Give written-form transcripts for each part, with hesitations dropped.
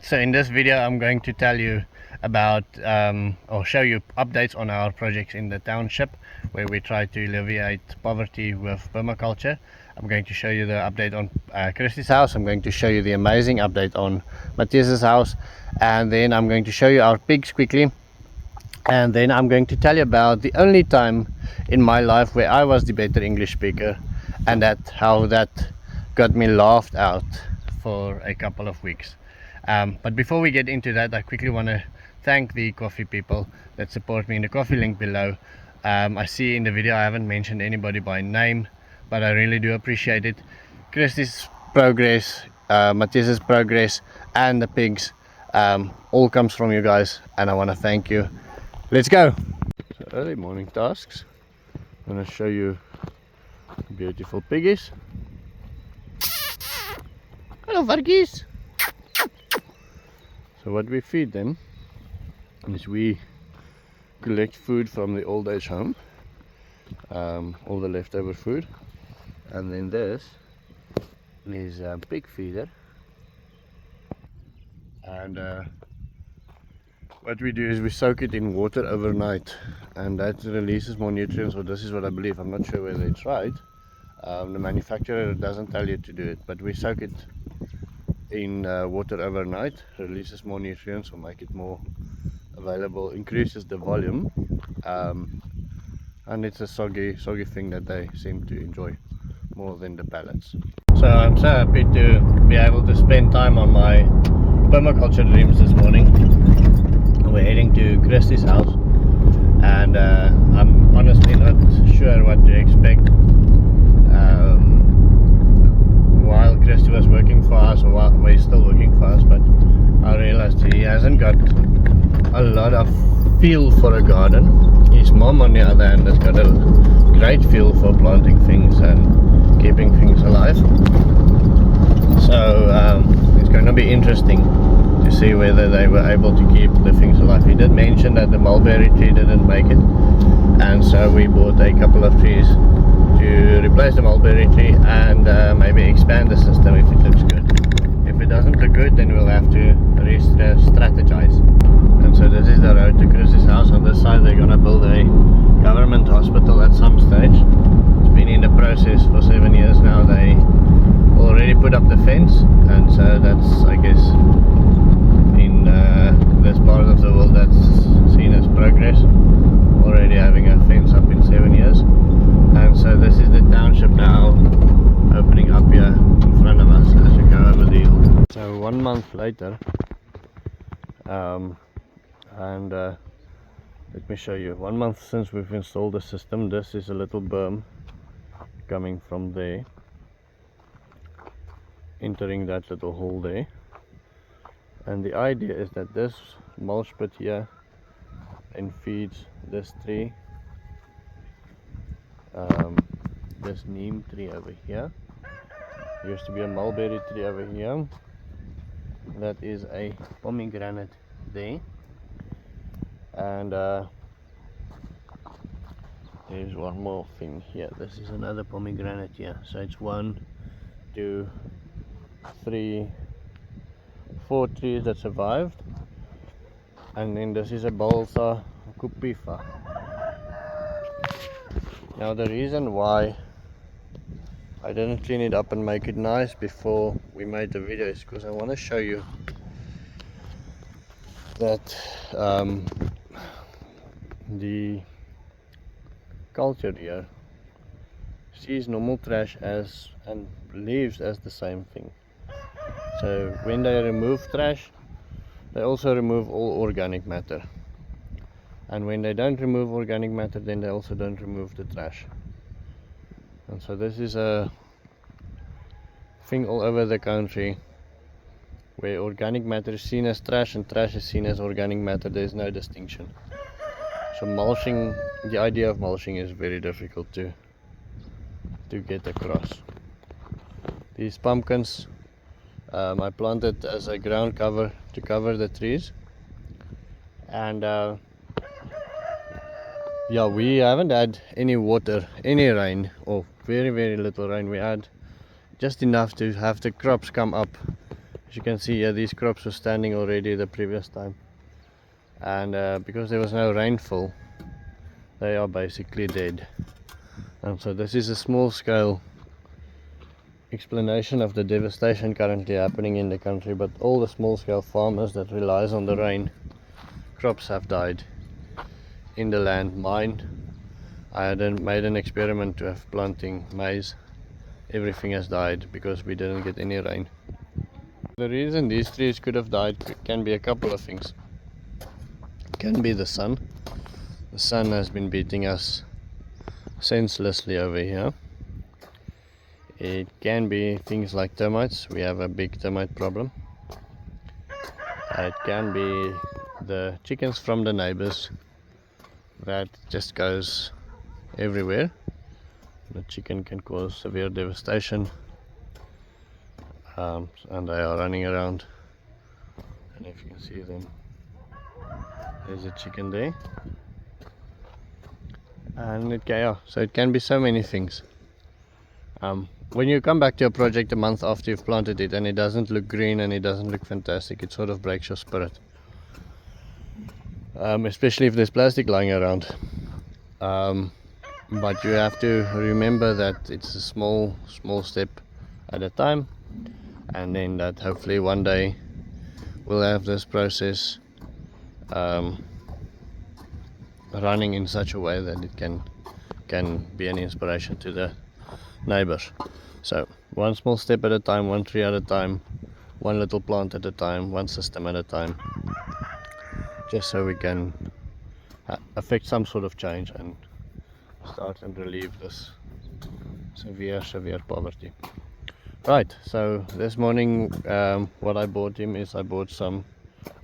Alright, so in this video I'm going to tell you about or show you updates on our projects in the township where we try to alleviate poverty with permaculture. I'm going to show you the update on Kristi's house. I'm going to show you the amazing update on Matias's house, and then I'm going to show you our pigs quickly, and then I'm going to tell you about the only time in my life where I was the better English speaker, and how that got me laughed out for a couple of weeks. But before we get into that, I quickly want to thank the coffee people that support me in the coffee link below. I see in the video I haven't mentioned anybody by name, but I really do appreciate it. Kristi's progress, Matthias's progress, and the pigs all comes from you guys, and I want to thank you. Let's go! So early morning tasks. I'm going to show you beautiful piggies. Hello varkies! So what we feed them is we collect food from the old age home, all the leftover food, and then this is a pig feeder, and what we do is we soak it in water overnight, and that releases more nutrients, or this is what I believe. I'm not sure whether it's right. The manufacturer doesn't tell you to do it, but we soak it in water overnight, releases more nutrients or make it more available, increases the volume, and it's a soggy thing that they seem to enjoy more than the pellets. So I'm so happy to be able to spend time on my permaculture dreams this morning. We're heading to Kristi's house, and I'm honestly not sure what to expect. While Kristi was working for us, or while he's still working for us, but I realized he hasn't got a lot of feel for a garden. His mom, on the other hand, has got a great feel for planting things and keeping things alive. So it's going to be interesting to see whether they were able to keep the things alive. He did mention that the mulberry tree didn't make it, and so we bought a couple of trees to replace the mulberry tree and maybe expand the system if it looks good. If it doesn't look good, then we'll have to strategize. And so this is the road to Kristi's house. On this side they're gonna build a government hospital at some stage. It's been in the process for 7 years now. They already put up the fence, and so that's, I guess, in this part of the world that's seen as progress, already having a fence up in 7 years. And so this is the township now opening up here in front of us as we go over the hill. So 1 month later, let me show you. 1 month since we've installed the system. This is a little berm coming from there, entering that little hole there, and the idea is that this mulch pit here and feeds this tree, this neem tree over here. Used to be a mulberry tree over here. That is a pomegranate there, and there's one more thing here. This is another pomegranate here. So it's 1, 2, 3, 4 trees that survived, and then this is a balsa cupifa. Now the reason why I didn't clean it up and make it nice before we made the video is because I want to show you that the culture here sees normal trash as and leaves as the same thing. So when they remove trash, they also remove all organic matter. And when they don't remove organic matter, then they also don't remove the trash. And so this is a thing all over the country where organic matter is seen as trash and trash is seen as organic matter. There is no distinction. So mulching, the idea of mulching is very difficult to get across. These pumpkins I planted as a ground cover to cover the trees, and yeah, we haven't had any water, any rain, or very little rain. We had just enough to have the crops come up As you can see here, these crops were standing already the previous time, and because there was no rainfall, they are basically dead. And so this is a small scale explanation of the devastation currently happening in the country, but all the small scale farmers that relies on the rain, crops have died. In the land mine, I had made an experiment to have planting maize. Everything has died because we didn't get any rain. The reason these trees could have died can be a couple of things. It can be the sun. The sun has been beating us senselessly over here. It can be things like termites. We have a big termite problem. It can be the chickens from the neighbors that just goes everywhere. The chicken can cause severe devastation, and they are running around, and if you can see them, there's a chicken there, and so it can be so many things. When you come back to a project a month after you've planted it and it doesn't look green and it doesn't look fantastic, it sort of breaks your spirit, especially if there's plastic lying around. But you have to remember that it's a small step at a time, and then that hopefully one day we'll have this process running in such a way that it can be an inspiration to the neighbors. So one small step at a time, one tree at a time, one little plant at a time, one system at a time, just so we can affect some sort of change and start and relieve this severe poverty. Right, so this morning what I bought him is I bought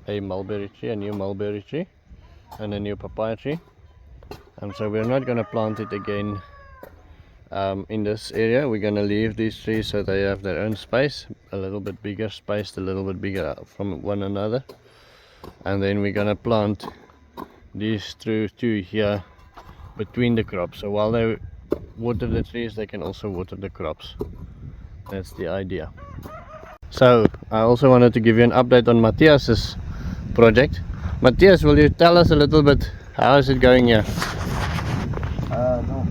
a mulberry tree, a new mulberry tree and a new papaya tree, and so we're not going to plant it again in this area. We're going to leave these trees so they have their own space, a little bit bigger, spaced a little bit bigger from one another, and then we're going to plant these through to here between the crops, so while they water the trees they can also water the crops. That's the idea. So I also wanted to give you an update on Matthias's project. Matthias, will you tell us a little bit, how is it going here? No,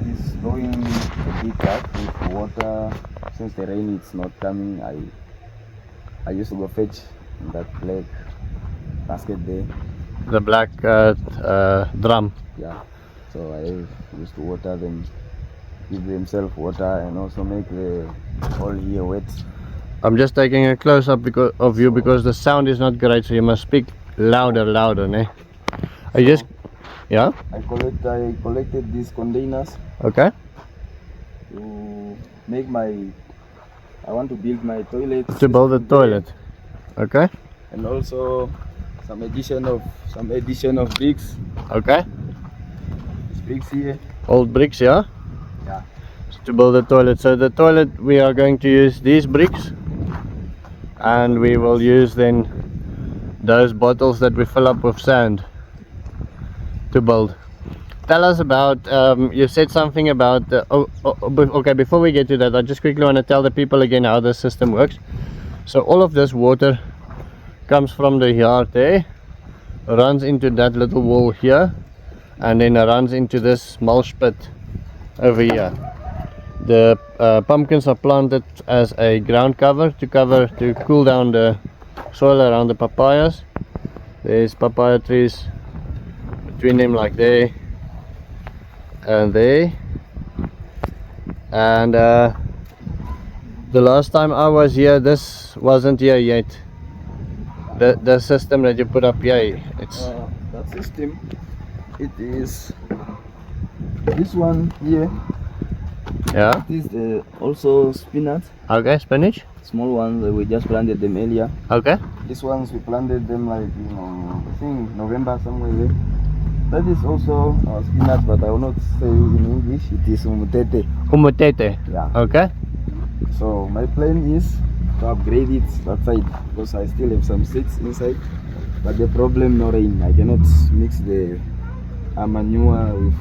it's going a bit up with water. Since the rain is not coming, I used to go fetch that black basket there. The black drum. Yeah, so I used to water them, give themselves water, and also make the whole here wet. I'm just taking a close up of you because the sound is not great, so you must speak louder, ne? Yeah? I collected these containers. Okay. To make I want to build my toilet. To build a toilet. Okay. And also some addition of bricks. Okay. These bricks here. Old bricks, yeah? Yeah. To build a toilet. So the toilet, we are going to use these bricks, and we will use then those bottles that we fill up with sand to build. Tell us about, you said something about okay, before we get to that, I just quickly want to tell the people again how the system works. So all of this water comes from the yard there, runs into that little wall here, and then runs into this mulch pit over here. The pumpkins are planted as a ground cover to cool down the soil around the papayas. There's papaya trees between them, like there and there. And the last time I was here, this wasn't here yet. The system that you put up here, it's that system. It is this one here. Yeah. This is also spinach. Okay, spinach. Small ones, we just planted them earlier. Okay. These ones we planted them like I think November somewhere there. That is also spinach, but I will not say in English. It is umutete. Umutete. Yeah. Okay. So my plan is to upgrade it that side because I still have some seeds inside. But the problem, no rain. I cannot mix the manure with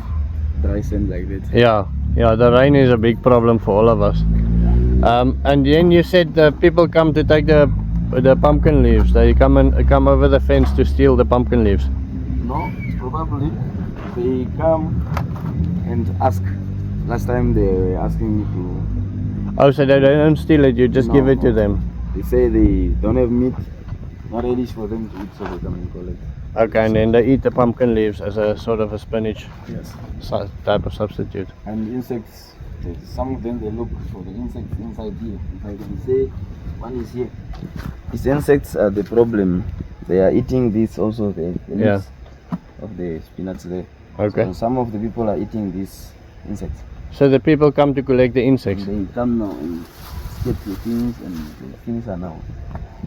dry sand like that. Yeah, the rain is a big problem for all of us. And then you said the people come to take the pumpkin leaves. They come over the fence to steal the pumpkin leaves. No, probably they come and ask. Last time they were asking me to. Oh, so they don't steal it, you just give it to them. They say they don't have meat, not ready for them to eat, so they come and collect. Okay, and then they eat the pumpkin leaves as a sort of a spinach Yes. type of substitute. And insects, some of them they look for the insects inside here. If I can say, one is here. These insects are the problem. They are eating this also, the leaves of the spinach there. Okay. So some of the people are eating these insects. So the people come to collect the insects. They come now and get the things, and the things are now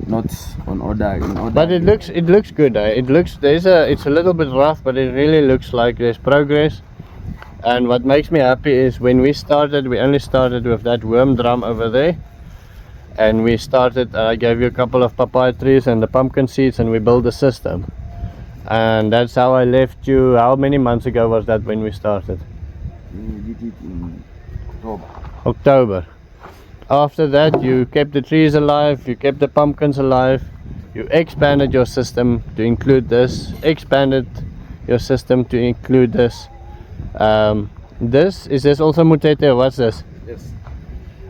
not on order. In order. But it looks good. It looks it's a little bit rough, but it really looks like there's progress. And what makes me happy is when we only started with that worm drum over there, and we started. I gave you a couple of papaya trees and the pumpkin seeds, and we built a system. And that's how I left you. How many months ago was that when we started? We did it in October. October. After that, you kept the trees alive, you kept the pumpkins alive, you expanded your system to include this, expanded your system to include this. Is this also mutete? What's this? Yes.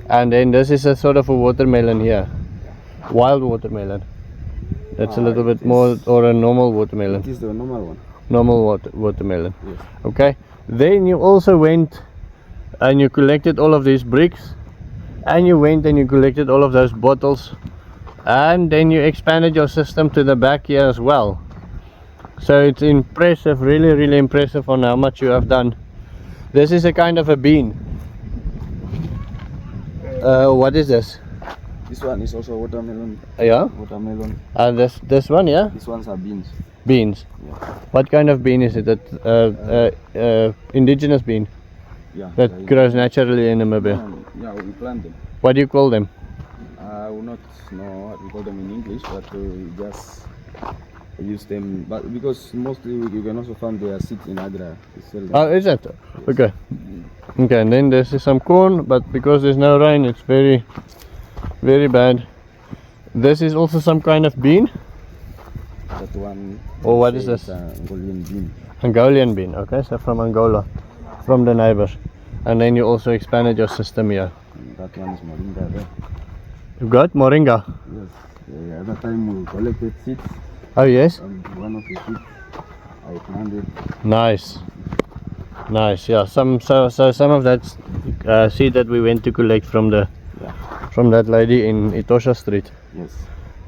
And then this is a sort of a watermelon here, wild watermelon. That's a little bit more, or a normal watermelon. It is the normal one. Normal watermelon. Yes. Okay. Then you also went and you collected all of these bricks, and you went and you collected all of those bottles, and then you expanded your system to the back here as well. So it's impressive, really impressive on how much you have done. This is a kind of a bean. What is this? This one is also watermelon. Yeah. Watermelon. And this one, yeah. These ones are beans. Beans. Yeah. What kind of bean is it? That indigenous bean Yeah. that grows naturally in Namibia. Yeah, we plant them. What do you call them? I will not know what we call them in English, but we just use them. But because mostly you can also find their seeds in Agra. Oh, is it? Yes. Okay. Okay, and then there's some corn, but because there's no rain, it's very bad. This is also some kind of bean. That one. Or what is this? Angolan bean. Angolan bean. Okay, so from Angola, from the neighbors. And then you also expanded your system here. That one is moringa there. You got moringa? Yes. The other time we collected seeds. Oh yes. And one of the seeds I planted. Nice. Yeah. So some of that seed that we went to collect from that lady in Etosha Street. Yes.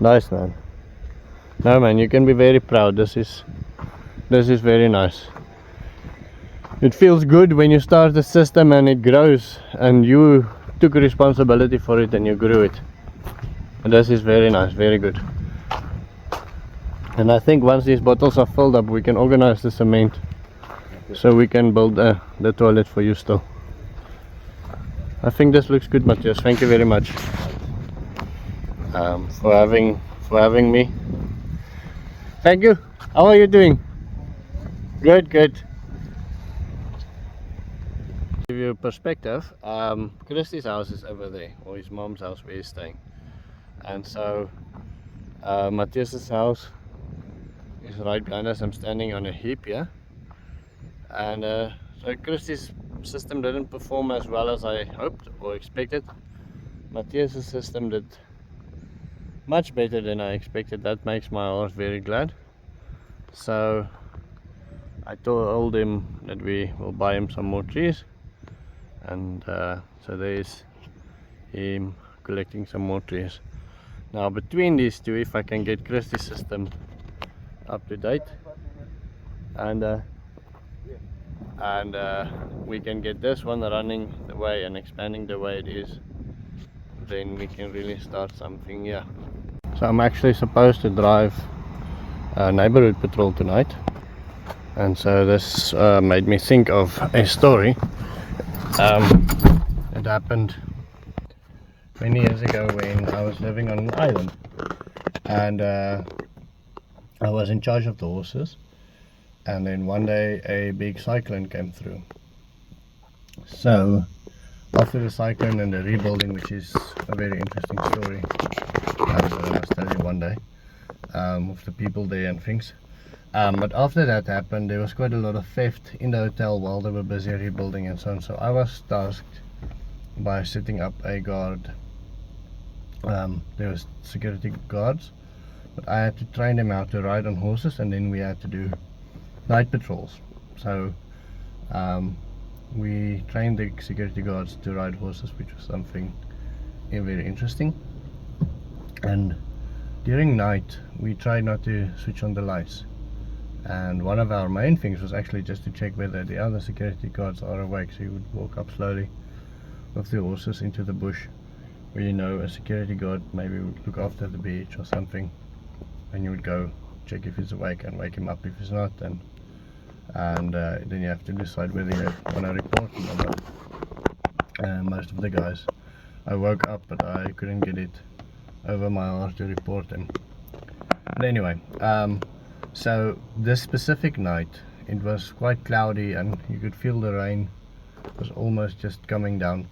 Nice, man. No, man, you can be very proud. This is very nice. It feels good when you start the system and it grows, and you took responsibility for it and you grew it. And this is very nice, very good. And I think once these bottles are filled up, we can organize the cement so we can build the toilet for you still. I think this looks good, Matthias. Thank you very much for having me. Thank you. How are you doing? Good. Give you a perspective. Kristi's house is over there, or his mom's house where he's staying, and so Matthias's house is right behind us. I'm standing on a heap here, and so Kristi's system didn't perform as well as I hoped or expected. Matthias's system did much better than I expected. That makes my heart very glad. So I told him that we will buy him some more trees, and so there's him collecting some more trees. Now between these two, if I can get Kristi's system up to date, and we can get this one running the way and expanding the way it is, then we can really start something here. So I'm actually supposed to drive neighborhood patrol tonight, and so this made me think of a story that happened many years ago when I was living on an island, and I was in charge of the horses, and then one day a big cyclone came through. So after the cyclone and the rebuilding, which is a very interesting story that I must tell you one day, of the people there and things. But after that happened, there was quite a lot of theft in the hotel while they were busy rebuilding and so on. So I was tasked by setting up a guard. There was security guards, but I had to train them how to ride on horses, and then we had to do night patrols. So we trained the security guards to ride horses, which was something very interesting. And during night we tried not to switch on the lights, and one of our main things was actually just to check whether the other security guards are awake. So you would walk up slowly with the horses into the bush, where you know a security guard maybe would look after the beach or something, and you would go check if he's awake and wake him up if he's not, and then you have to decide whether you want to report him or not. Most of the guys, I woke up, but I couldn't get it over my heart to report them. But anyway, so this specific night it was quite cloudy and you could feel the rain was almost just coming down,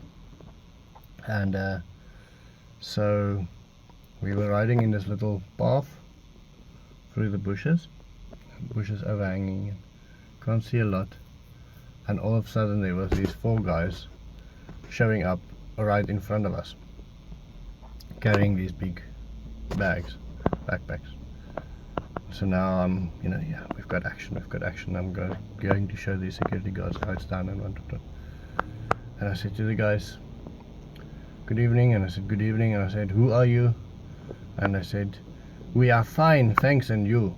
and so we were riding in this little path through the bushes overhanging, can't see a lot, and all of a sudden there was these 4 guys showing up right in front of us, carrying these big backpacks. So now yeah, we've got action. I'm going to show these security guards how it's done and what. And I said to the guys, good evening, and I said good evening, and I said, who are you? And I said, we are fine, thanks, and you?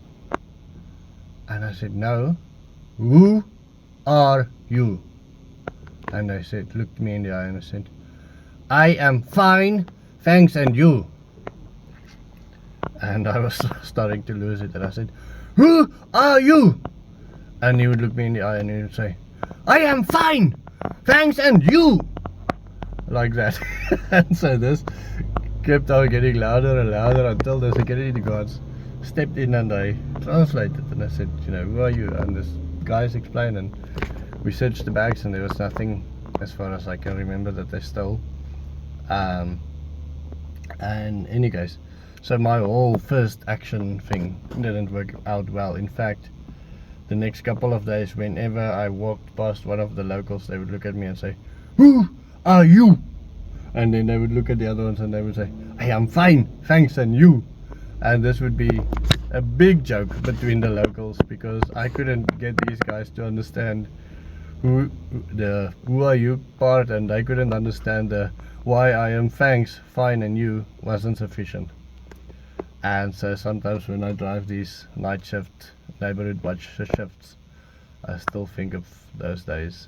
And I said, no, who are you? And I said, looked me in the eye and I said, I am fine, thanks, and you? And I was starting to lose it, and I said, who are you? And he would look me in the eye and he would say, I am fine, thanks, and you? Like that. And so this kept on getting louder and louder until the security guards stepped in and I translated, and I said, who are you? And this guys explained, and we searched the bags and there was nothing, as far as I can remember, that they stole. And in any case, so my whole first action thing didn't work out well. In fact, the next couple of days, whenever I walked past one of the locals, they would look at me and say, who are you? And then they would look at the other ones and they would say, I am fine, thanks, and you? And this would be a big joke between the locals, because I couldn't get these guys to understand who are you part, and I couldn't understand the why I am thanks, fine, and you wasn't sufficient. And so sometimes when I drive these night shift neighborhood watch shifts, I still think of those days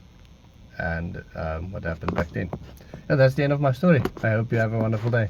and what happened back then. And that's the end of my story. I hope you have a wonderful day.